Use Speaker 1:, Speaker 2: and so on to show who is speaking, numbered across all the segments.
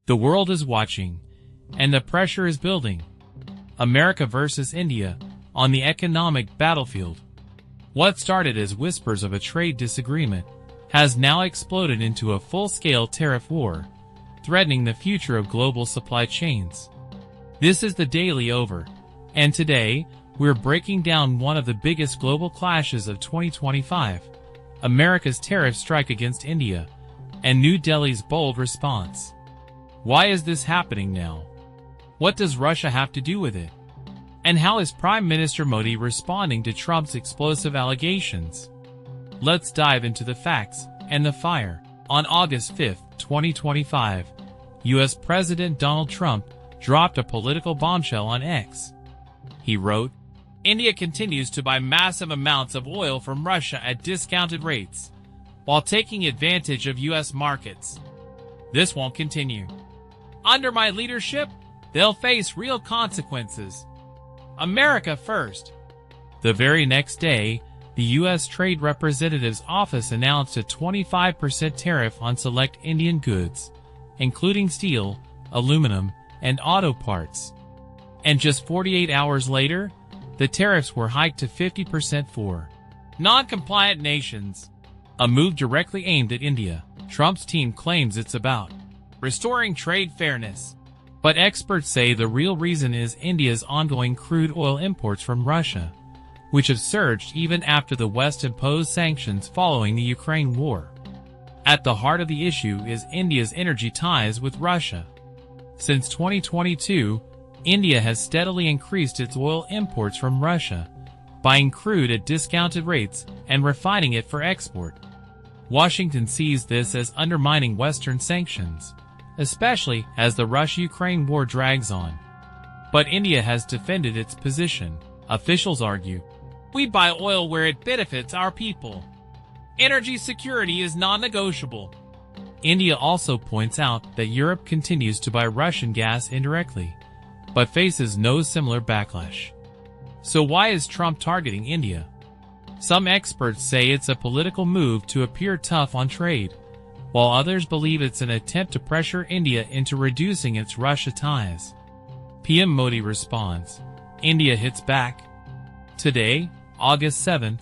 Speaker 1: The world is watching, and the pressure is building. America versus India on the economic battlefield. What started as whispers of a trade disagreement has now exploded into a full-scale tariff war, threatening the future of global supply chains. This is the Daily Over, and today, we're breaking down one of the biggest global clashes of 2025, America's tariff strike against India, and New Delhi's bold response. Why is this happening now? What does Russia have to do with it? And how is Prime Minister Modi responding to Trump's explosive allegations? Let's dive into the facts and the fire. On August 5, 2025, U.S. President Donald Trump dropped a political bombshell on X. He wrote, "India continues to buy massive amounts of oil from Russia at discounted rates, while taking advantage of U.S. markets. This won't continue. Under my leadership, they'll face real consequences. America first." The very next day, the U.S. Trade Representative's office announced a 25% tariff on select Indian goods, including steel, aluminum, and auto parts. And just 48 hours later, the tariffs were hiked to 50% for non-compliant nations, a move directly aimed at India. Trump's team claims it's about restoring trade fairness. But experts say the real reason is India's ongoing crude oil imports from Russia, which have surged even after the West imposed sanctions following the Ukraine war. At the heart of the issue is India's energy ties with Russia. Since 2022, India has steadily increased its oil imports from Russia, buying crude at discounted rates and refining it for export. Washington sees this as undermining Western sanctions, especially as the Russia-Ukraine war drags on. But India has defended its position. Officials argue, "We buy oil where it benefits our people. Energy security is non-negotiable." India also points out that Europe continues to buy Russian gas indirectly, but faces no similar backlash. So why is Trump targeting India? Some experts say it's a political move to appear tough on trade, while others believe it's an attempt to pressure India into reducing its Russia ties. PM Modi responds, India hits back. Today, August 7th,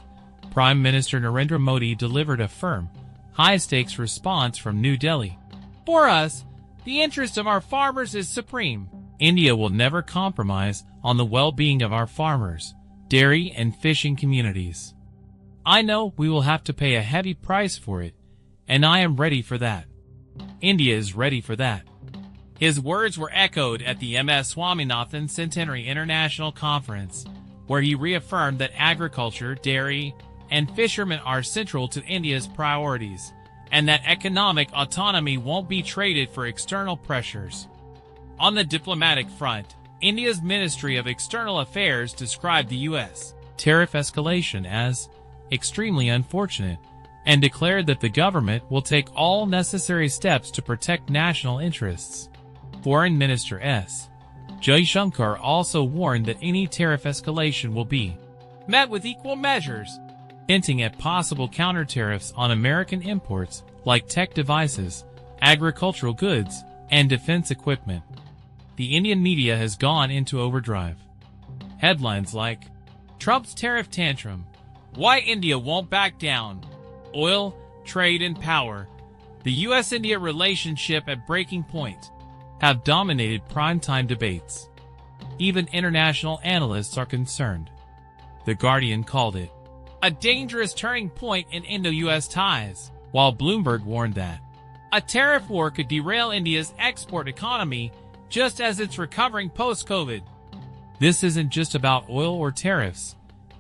Speaker 1: Prime Minister Narendra Modi delivered a firm, high-stakes response from New Delhi. "For us, the interest of our farmers is supreme. India will never compromise on the well-being of our farmers, dairy and fishing communities. I know we will have to pay a heavy price for it, and I am ready for that. India is ready for that." His words were echoed at the M.S. Swaminathan Centenary International Conference, where he reaffirmed that agriculture, dairy, and fishermen are central to India's priorities, and that economic autonomy won't be traded for external pressures. On the diplomatic front, India's Ministry of External Affairs described the U.S. tariff escalation as extremely unfortunate and declared that the government will take all necessary steps to protect national interests. Foreign Minister S. Jaishankar also warned that any tariff escalation will be met with equal measures, hinting at possible counter-tariffs on American imports like tech devices, agricultural goods, and defense equipment. The Indian media has gone into overdrive. Headlines like, "Trump's Tariff Tantrum, Why India Won't Back Down, Oil, Trade and Power, the U.S.-India Relationship at Breaking Point," have dominated primetime debates. Even international analysts are concerned. The Guardian called it a dangerous turning point in Indo-U.S. ties, while Bloomberg warned that a tariff war could derail India's export economy just as it's recovering post-COVID. This isn't just about oil or tariffs.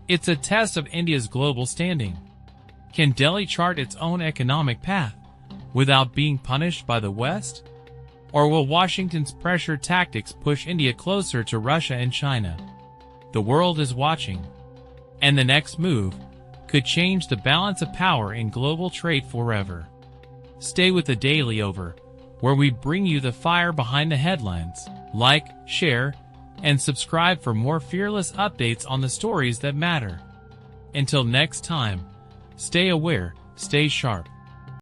Speaker 1: It's a test of India's global standing. Can Delhi chart its own economic path without being punished by the West? Or will Washington's pressure tactics push India closer to Russia and China? The world is watching, and the next move could change the balance of power in global trade forever. Stay with the Daily Over, where we bring you the fire behind the headlines. Like, share, and subscribe for more fearless updates on the stories that matter. Until next time, stay aware, stay sharp.